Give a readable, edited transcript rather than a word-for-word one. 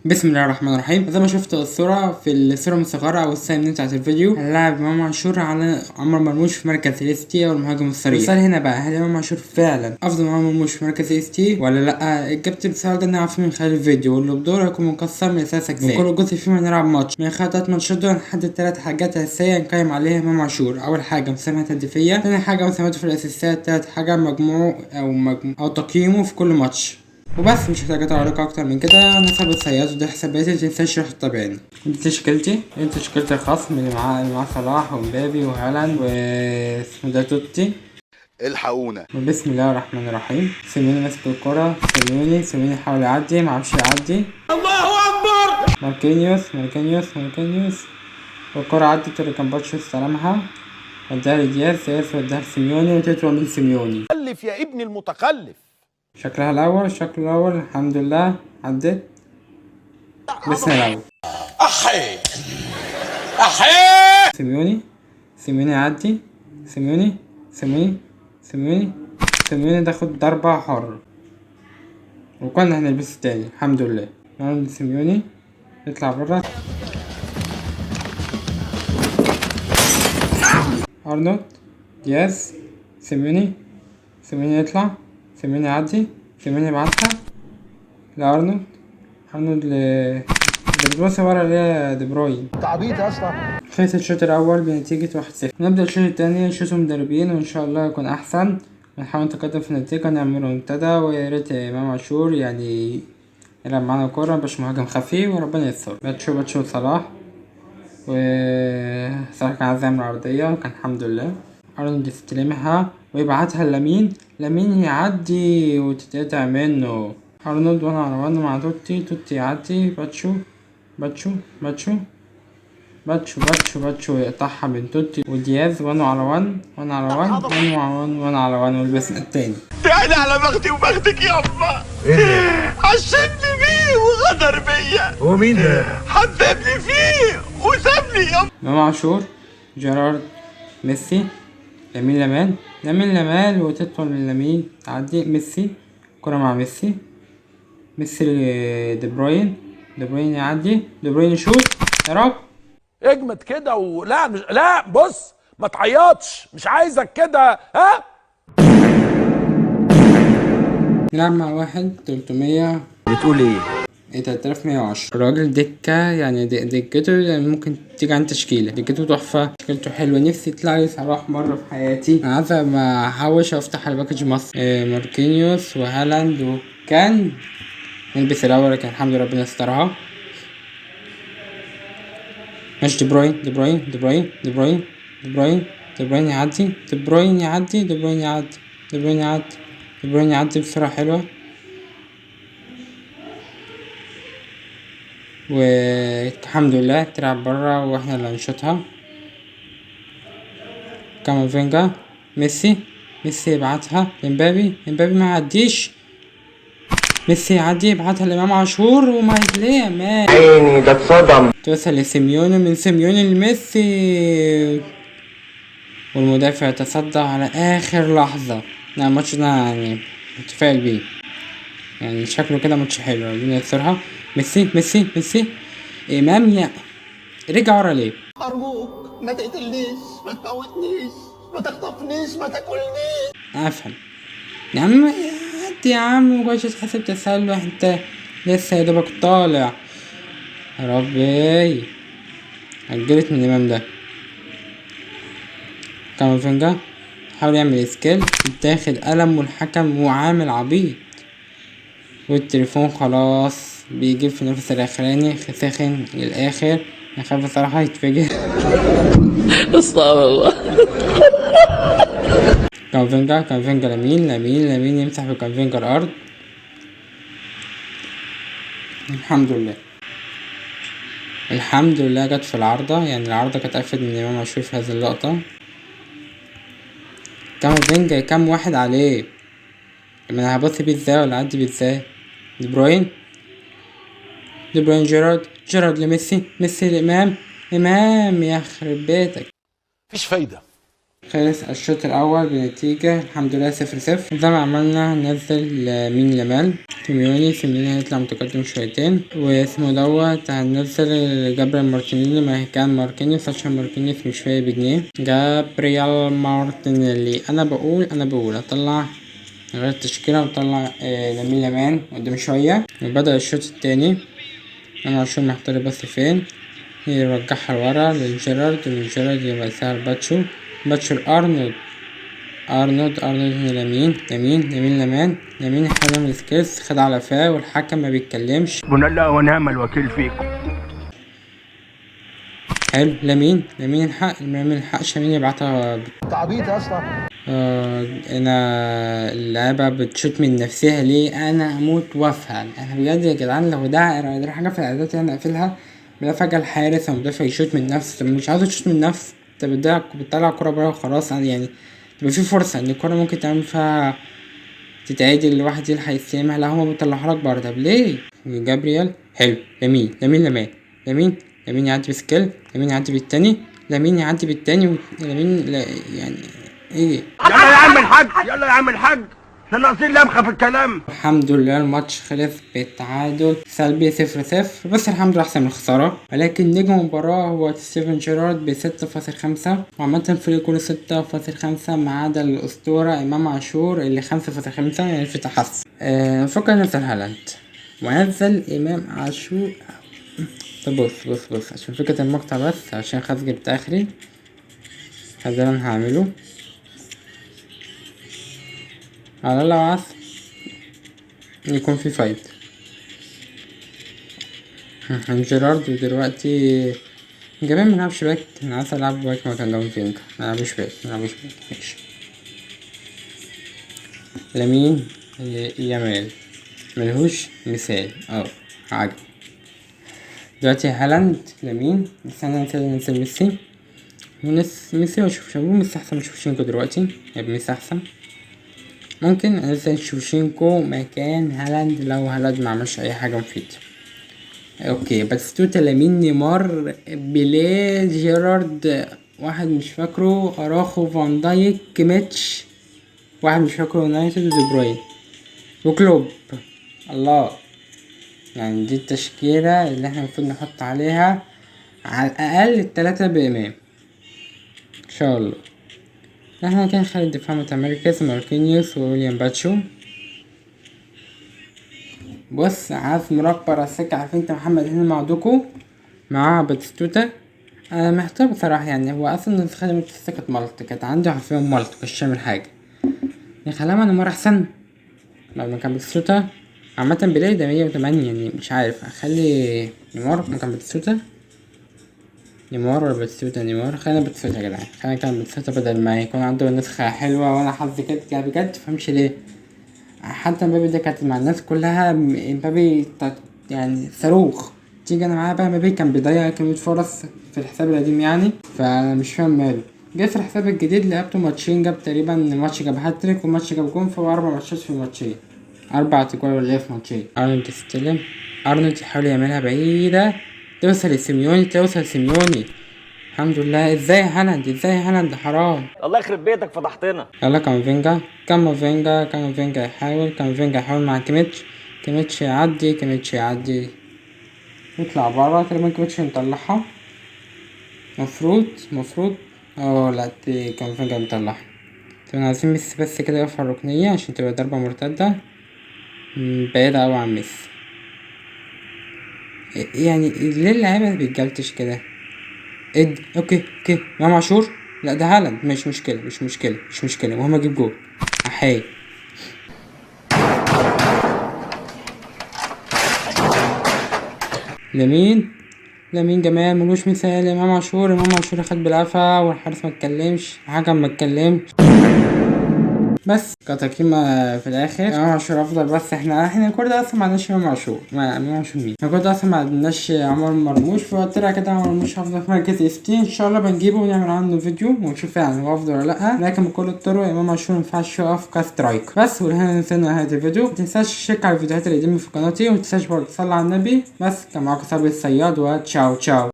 بسم الله الرحمن الرحيم. زي ما شفت الصورة في الصورة المصغرة أو الثانية بتاعت الفيديو، هنلاعب إمام عاشور على عمر مرموش في مركز الاس تي أو المهاجم الصريح. السؤال هنا بقى، هل إمام عاشور فعلا أفضل من عمر مرموش في مركز الاس تي ولا لأ؟ إجابة السؤال ده نعرفه من خلال الفيديو، واللي بدور هيكون مكسر من 3 أجزاء، وكل جزء فيهم هنلعب ماتش. من خلال 3 ماتشات دول هنحدد 3 حاجات أساسية نقيم عليها إمام عاشور. أول حاجة مساهمات هدفية، تاني حاجة مساهماته في الأساسيات، تالت حاجة مجموعه أو تقييمه في كل ماتش. وبس، مش محتاج اعرف اكتر من كده. انا حساب السيئات وده حساباتي، متنساش تروح تتابعني. دي تشكيلتي، الخصم اللي معاه صلاح ومبابي وهالاند واسمه ده توتي. الحقونا. وبسم الله الرحمن الرحيم. سيميوني ماسك الكرة، سيميوني حاول يعدي، معرفش يعدي. الله اكبر. ماركينيوس والكرة عدت وريكامباتشو استلمها، وداها لدياز، وداها لسيميوني وتتوى من سيميوني. خلف يا ابن المتخلف. شكلها الأول الحمد لله عدت. بسم الله. احي سيميوني يعدي، سيميوني تاخد ضربة حر، وكنا هنلبس تاني الحمد لله. سيميوني يطلع برا، أرنولد، دياز، سيميوني يطلع، سيميوني يعدي، سيميوني يبعتها لأرنولد، بتبص ورا اللي هي دي بروين. تعبيط يا اسطى. خلص الشوط الأول بنتيجة 1-0. نبدأ الشوط التاني، نشوط مدربين وإن شاء الله يكون أحسن، ونحاول نتقدم في النتيجة، نعمل منتدى. ويا ريت إمام عاشور يعني يلعب معانا كورة، مبقاش مهاجم خفي، وربنا يستر. باتشو صلاح، وصلاح كان عايز يعمل عرضية وكان الحمد لله. أرنولد يستلمها ويبعتها لامين يعدي وتتقطع منه. أرنولد 1 على 1 مع توتي يعدي، باتشو يقطعها من توتي ودياز، 1 على 1 ولبسنا التاني. تعالى على بختي وبختك يابا. عشمني بيه وغدر بيا. هو مين ده؟ حببني فيه وسابني يابا. إمام عاشور، جيرارد، ميسي، لامين يامال وتدخل من لامين تعدي ميسي، كرة مع ميسي دي بروين يعدي، دي بروين يشوط، يا رب اجمد كده ولا مش لا بص ما تعيطش، مش عايزك كده ها. نلعب مع واحد 300. بتقول ايه؟ 3110. الراجل دكة، يعني دكته يعني ممكن تيجي عن تشكيلة، دكته تحفة، تشكيلته حلوة. نفسي يطلع لي صلاح مرة في حياتي. أنا عايز ما أحوش أفتح على باكج مصر. ماركينيوس وهالاند، وكان نلبس الأول لكن الحمد لله ربنا سترها. ماشي، دي بروين يعدي بسرعة حلوة، والحمد لله تلعب برا واحنا اللي هنشوطها. كامافينجا، ميسي يبعتها لمبابي، ما يعديش، ميسي يعدي يبعتها لإمام عاشور وما ليه ما عيني ده اتصدم. توصل لسيميوني، من سيميوني لميسي، والمدافع يتصدى على آخر لحظة. لا الماتش ده يعني متفائل بيه، يعني شكله كده ماتش حلو، ربنا يسترها. ميسي إمام رجع ورا ليه؟ أرجوك ما تقتلنيش، ما تموتنيش، ما تخطفنيش، ما تاكلنيش. أفهم يا عم، يا عم مجوش تحسب تسلح، انت لسه يا دوبك طالع. يا ربي أجلت من الإمام ده. كامافينجا حاول يعمل سكيل، يتاخد قلم والحكم وعامل عبيط، والتليفون خلاص بيجيب في النفس الأخراني، ساخن للآخر. أخاف بصراحة يتفجر. استغفر الله. كامافينجا لامين يمسح بكامافينجا الأرض. الحمد لله جت في العارضة، يعني العارضة كانت أفيد من إمام عاشور في هذه اللقطة. كامافينجا كام واحد عليه، ما أنا هبص بيه ازاي ولا أعدي بيه ازاي؟ دي بروين جيرارد لميسي، إمام يخرب بيتك. مفيش فايده، خلص الشوط الأول بنتيجة الحمد لله 0-0. زي ما عملنا هننزل مين لمال سيميوني هيطلع متقدم شويتين، واسمه دوت هننزل جابريال مارتينيلي ما كان ماركينيوس عشان ماركينيوس مش فايق بجنيه. جابريال مارتينيلي أنا بقول أطلع غير التشكيلة وطلع لامين يامال قدام شوية. وبدأ الشوط التاني أنا عشان محتار بس فين يرجعها لورا لجيرارد، ومن جيرارد يبقى سهل باتشو أرنولد هنا لامين يحاول يعمل سكيلز، خد على فاه والحكم ما بيتكلمش. حسبنا الله ونعم الوكيل فيكم. حلو لامين الحقش لامين يبعتها تعبيط يا اسطى. انا اللعبة بتشوت من نفسها ليه؟ انا اموت وافهم انا بجد يا جدعان. لو ده حاجة في الاعدادات انا اقفلها. بلا فجأة الحارس او مدافع يشوت من نفسه. طب مش عاوز تشوت من نفسه، انت بتطلع الكرة برا وخلاص يعني تبقى في فرصة ان الكرة ممكن تعمل فيها تتعادل، الواحد يلحق يستلمها، لا هما بيطلعوها لك برا. طب ليه؟ جابريال حلو لامين يعدي بسكيل، لامين يعدي بالتاني، لامين لا يعني ايه. يلا يا عم الحاج احنا ناقصين لمخه في الكلام. الحمد لله الماتش خلص بالتعادل سلبي 0-0، بس الحمد لله احسن من الخسارة. ولكن نجم المباراة هو ستيفن جيرارد ب6.5، وعامة فريق كله 6.5 ما عدا الأسطورة إمام عاشور اللي 5.5 يعني في تحسن. فكر ننزل هالاند ونزل إمام عاشور. طب بص عشان فكرة المقطع بس عشان خلاص جبت آخري هذا انا هعمله على لو عايز يكون في فايد جيرارد. ودلوقتي جميع منلعبش باك، انا عايز العب باك مكان لون فينجا، ملعبوش باك ماشي. لامين يامال ملهوش مثال عجب. دلوقتي هالاند لامين، بس انا ننزل ميسي واشوف ميسي احسن من شوفشينكو دلوقتي، يبقى ميسي احسن. ممكن انزل شوفشينكو مكان هالاند لو هالاند معملش اي حاجة مفيدة. اوكي بس لامين نيمار بيليه جيرارد واحد مش فاكره، اراخو فان دايك كيميتش واحد مش فاكره، يونايتد ودي بروين وكلوب. الله يعني دي التشكيلة اللي احنا المفروض نحط عليها على الاقل ال3 بامام ان شاء الله. احنا كان خالد الدفاع متمركز ماركينيوس وويليام باتشو. بص عارف مربى راسك، عارف انت محمد هنا مع دوكو مع باتستوتا. انا محتار بصراحة يعني هو اصلا خدمة كانت مالت كانت عنده حرفيا مالت مكانش يعمل حاجة يعني خلاها نيمار احسن بعد ما كان باتستوتا. عامة بلاي ده 108 يعني مش عارف اخلي نيمار مكان باتستوتا نيمار ولا باتستوتا نيمار. خلينا باتستوتا يا جدعان، خلينا كان باتستوتا بدل ما يكون عنده نسخة حلوة وانا حظي كده بجد مفهمش ليه. حتى مبابي ده كانت مع الناس كلها مبابي يعني صاروخ، تيجي انا معاه بقى مبابي كان بيضيع كمية فرص في الحساب القديم يعني، فانا مش فاهم ماله. جه في الحساب الجديد لعبته ماتشين، جاب تقريبا ماتش جاب هاتريك وماتش جاب جون، فهو 4 ماتشات في ماتشين 4 تجوال ولا ايه في ماتشين. ارنولد يستلم، ارنولد يحاول يعملها بعيدة توصل لسيميوني. الحمد لله. ازاي هالاند حرام. الله يخرب بيتك فضحتنا. يلا كامافينجا يحاول مع كيميتش يعدي يطلع برا تقريبا. كيميتش نطلعها مفروض لا كامافينجا نطلعها. طبعا عايزين ميسي بس كده يقف على الركنية عشان تبقى ضربة مرتدة بعيدة اوي عن ميسي. يعني ليه اللعيبة بيتجلتش كده؟ اوكي امام عاشور، لا ده هالاند مش مشكلة المهم اجيب جول. احي لامين جمال ملوش مثال. امام عاشور خد بالعافية والحارس متكلمش، الحكم متكلمش، بس كتقييمة في الاخر امام عاشور افضل. بس احنا الكورة ده اصلا معندناش امام عاشور مين الكورة ده اصلا معندناش عمر مرموش، فطلع كده عمر مرموش افضل في مركز افتي. ان شاء الله بنجيبه ونعمل عنه فيديو ونشوف يعني هو افضل ولا لا، لكن بكل الطرق امام عاشور مينفعش يقف كسترايك. بس ولهنا ننسينا نهاية الفيديو. متنساش تشيك على الفيديوهات اللي قدامي في قناتي، ومتنساش برضه تصلي على النبي. بس كان معاكم صبري الصياد وتشاو.